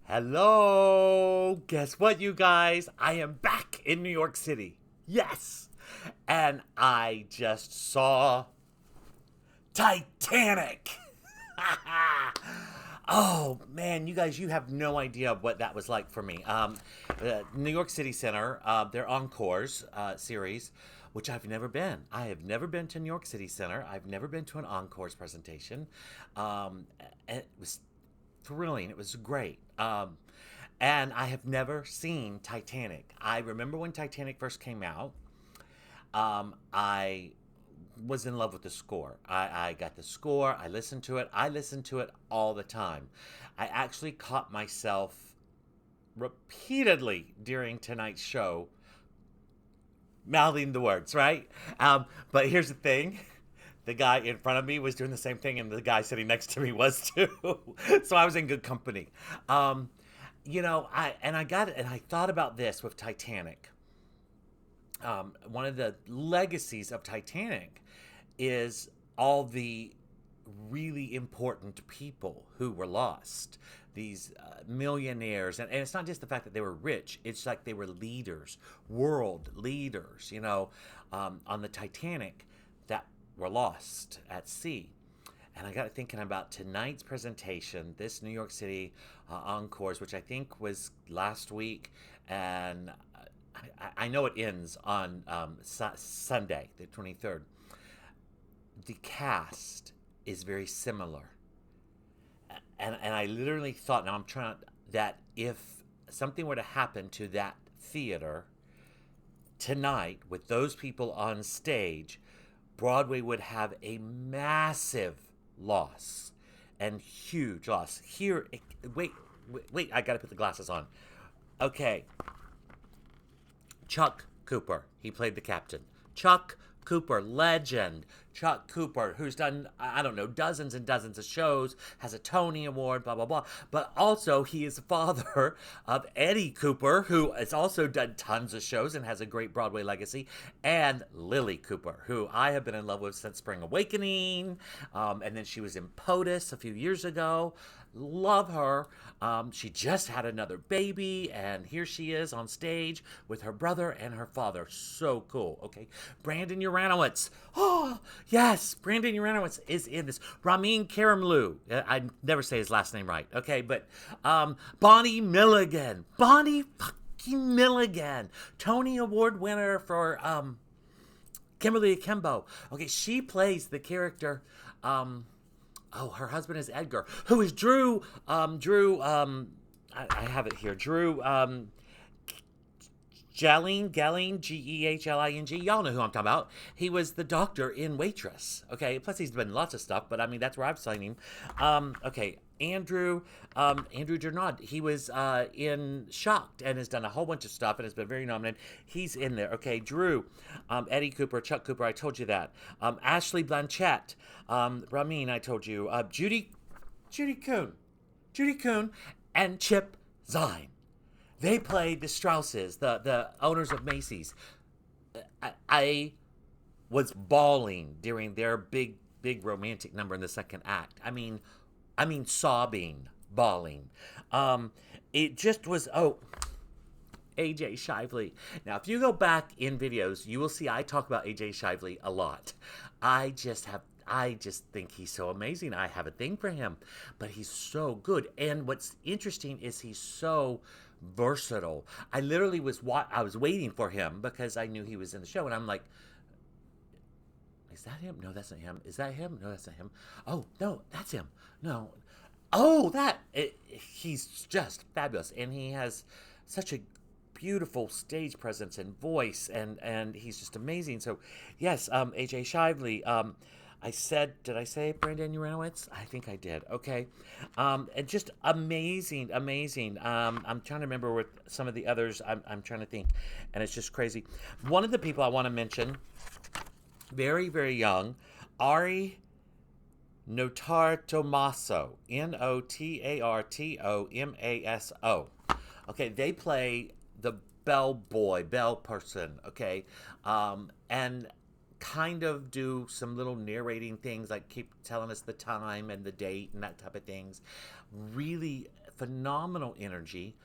Hello! Guess what, you guys? I am back in New York City. Yes! And I just saw Titanic! Oh man, you guys, you have no idea what that was like for me. New York City Center, their Encores series, which I've never been. I have never been to New York City Center. I've never been to an Encores presentation. And it was thrilling. It was great. And I have never seen Titanic. I remember when Titanic first came out. I was in love with the score. I got the score. I listened to it. I listened to it all the time. I actually caught myself repeatedly during tonight's show mouthing the words, right? But here's the thing. The guy in front of me was doing the same thing, and the guy sitting next to me was too. So I was in good company. I thought about this with Titanic. One of the legacies of Titanic is all the really important people who were lost. These millionaires, and it's not just the fact that they were rich, it's like they were leaders, world leaders, on the Titanic that were lost at sea. And I got thinking about tonight's presentation, this New York City Encores, which I think was last week, and I know it ends on Sunday, the 23rd. The cast is very similar. And I literally thought, now I'm trying, that if something were to happen to that theater tonight with those people on stage, Broadway would have a massive loss and huge loss. Here, wait, I gotta put the glasses on. Okay. Chuck Cooper, he played the captain. Chuck Cooper, legend. Chuck Cooper, who's done, I don't know, dozens and dozens of shows, has a Tony Award, blah, blah, blah. But also, he is the father of Eddie Cooper, who has also done tons of shows and has a great Broadway legacy, and Lily Cooper, who I have been in love with since Spring Awakening. And then she was in POTUS a few years ago. Love her. She just had another baby, and here she is on stage with her brother and her father. So cool. Okay, Brandon Uranowitz. Oh, yes, Brandon Uranowitz is in this. Ramin Karimloo. I never say his last name right. Okay, but Bonnie Milligan. Bonnie fucking Milligan. Tony Award winner for Kimberly Akimbo. Okay, she plays the character. Her husband is Edgar, who is Drew. I have it here. Drew. Gehling, Gehling. Y'all know who I'm talking about. He was the doctor in Waitress. Okay, plus he's been lots of stuff, but I mean that's where I've seen him. Okay, Andrew Gernard. He was in Shocked and has done a whole bunch of stuff and has been very nominated. He's in there. Okay, Drew, Eddie Cooper, Chuck Cooper. I told you that. Ashley Blanchett, Ramin. I told you. Judy Kuhn, and Chip Zien. They played the Strausses, the owners of Macy's. I was bawling during their big romantic number in the second act. I mean sobbing, bawling. It just was. Oh, AJ Shively. Now, if you go back in videos, you will see I talk about AJ Shively a lot. I just think he's so amazing. I have a thing for him, but he's so good. And what's interesting is he's so versatile. I literally I was waiting for him because I knew he was in the show, and I'm like, is that him? No, that's not him. Is that him? No, that's not him. Oh, no, that's him. No. Oh, he's just fabulous, and he has such a beautiful stage presence and voice, and he's just amazing. So, yes, AJ Shively. Did I say Brandon Uranowitz? I think I did. Okay. And just amazing. I'm trying to remember what some of the others, I'm trying to think, and it's just crazy. One of the people I want to mention, very, very young, Ari Notartomaso, Notartomaso. Okay, they play the bell person, okay? And kind of do some little narrating things, like keep telling us the time and the date and that type of things. Really phenomenal energy,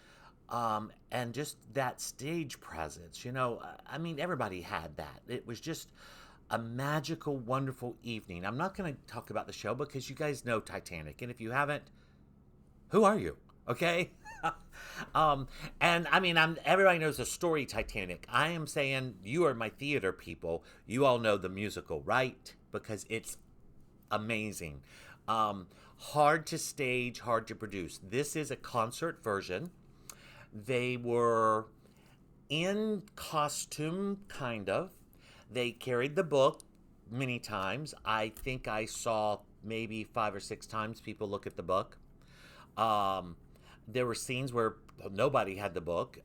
and just that stage presence. I mean, everybody had that. It was just a magical, wonderful evening. I'm not going to talk about the show because you guys know Titanic, and if you haven't, who are you? Okay. And I mean, everybody knows the story Titanic. I am saying you are my theater people. You all know the musical, right? Because it's amazing. Hard to stage, hard to produce. This is a concert version. They were in costume, kind of. They carried the book many times. I think I saw maybe 5 or 6 times people look at the book. There were scenes where nobody had the book.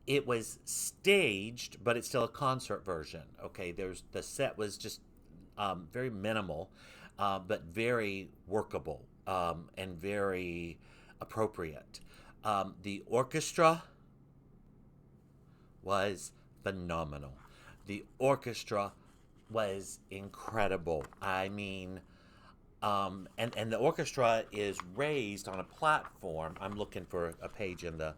It was staged, but it's still a concert version. Okay, the set was just very minimal, but very workable, and very appropriate. The orchestra was phenomenal. The orchestra was incredible. I mean, and the orchestra is raised on a platform. I'm looking for a page in the,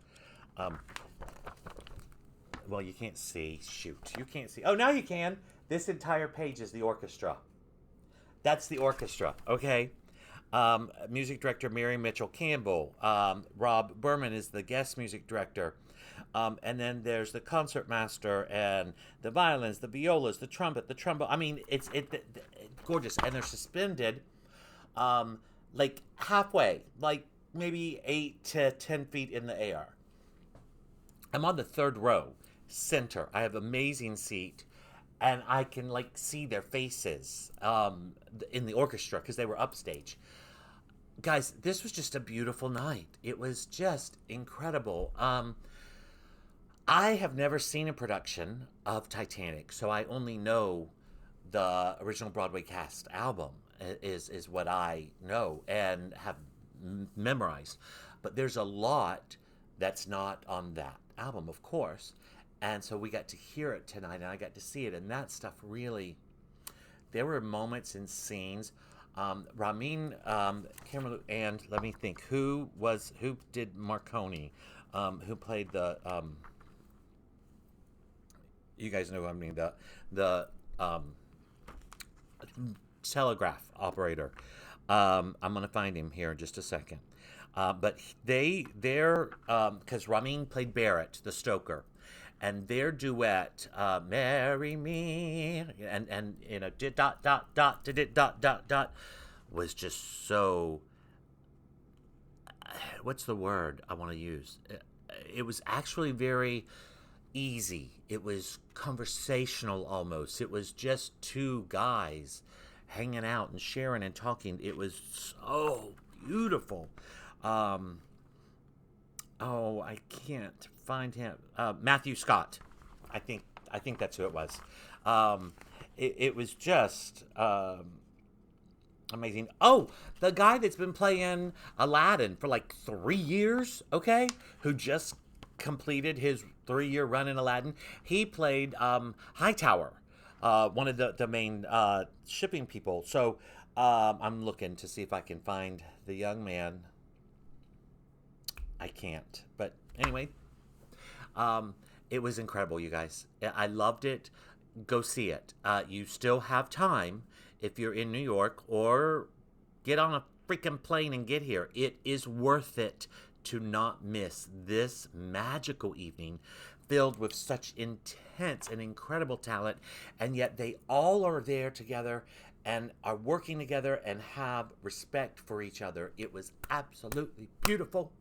well, you can't see. Shoot, you can't see. Oh, now you can. This entire page is the orchestra. That's the orchestra, okay? Music director Mary Mitchell Campbell. Rob Berman is the guest music director. And then there's the concertmaster and the violins, the violas, the trumpet, the trombone. I mean, it's gorgeous. And they're suspended like halfway, like maybe 8 to 10 feet in the air. I'm on the third row, center. I have an amazing seat. And I can like see their faces in the orchestra because they were upstage. Guys, this was just a beautiful night. It was just incredible. I have never seen a production of Titanic, so I only know the original Broadway cast album is what I know and have memorized. But there's a lot that's not on that album, of course. And so we got to hear it tonight, and I got to see it, and that stuff really. There were moments and scenes. Ramin Kamerlu, and let me think, who did Marconi, who played the. You guys know what I mean, the telegraph operator. I'm gonna find him here in just a second. But they're because Ramin played Barrett, the stoker. And their duet, "Marry Me," and did dot dot dot did dot dot dot, was just so. What's the word I want to use? It was actually very easy. It was conversational almost. It was just two guys hanging out and sharing and talking. It was so beautiful. Oh, I can't find him. Matthew Scott. I think that's who it was. It was just amazing. Oh, the guy that's been playing Aladdin for like 3 years, okay? Who just completed his 3-year run in Aladdin. He played Hightower, one of the main shipping people. So I'm looking to see if I can find the young man. I can't. But anyway, it was incredible, you guys. I loved it. Go see it. You still have time if you're in New York, or get on a freaking plane and get here. It is worth it to not miss this magical evening filled with such intense and incredible talent, and yet they all are there together and are working together and have respect for each other. It was absolutely beautiful.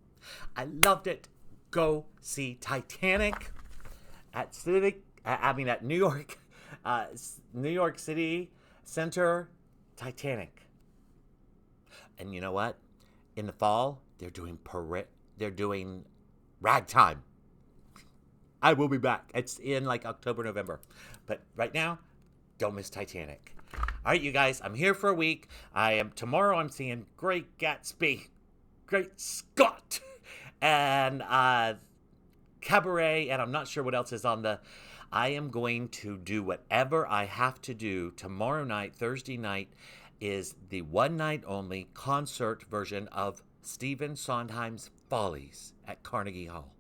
I loved it. Go see Titanic at New York, New York City Center, Titanic. And you know what? In the fall, they're doing Ragtime. I will be back. It's in like October, November. But right now, don't miss Titanic. All right, you guys, I'm here for a week. Tomorrow I'm seeing Great Gatsby. Great Scott. And Cabaret, and I'm not sure what else is on the. I am going to do whatever I have to do. Tomorrow night, Thursday night, is the one night only concert version of Stephen Sondheim's Follies at Carnegie Hall.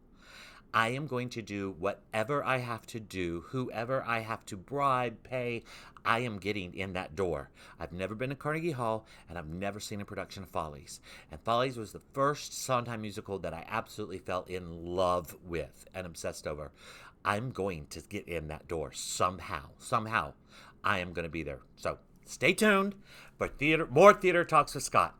I am going to do whatever I have to do, whoever I have to bribe, pay. I am getting in that door. I've never been to Carnegie Hall, and I've never seen a production of Follies. And Follies was the first Sondheim musical that I absolutely fell in love with and obsessed over. I'm going to get in that door somehow. Somehow, I am going to be there. So stay tuned for more theater talks with Scott.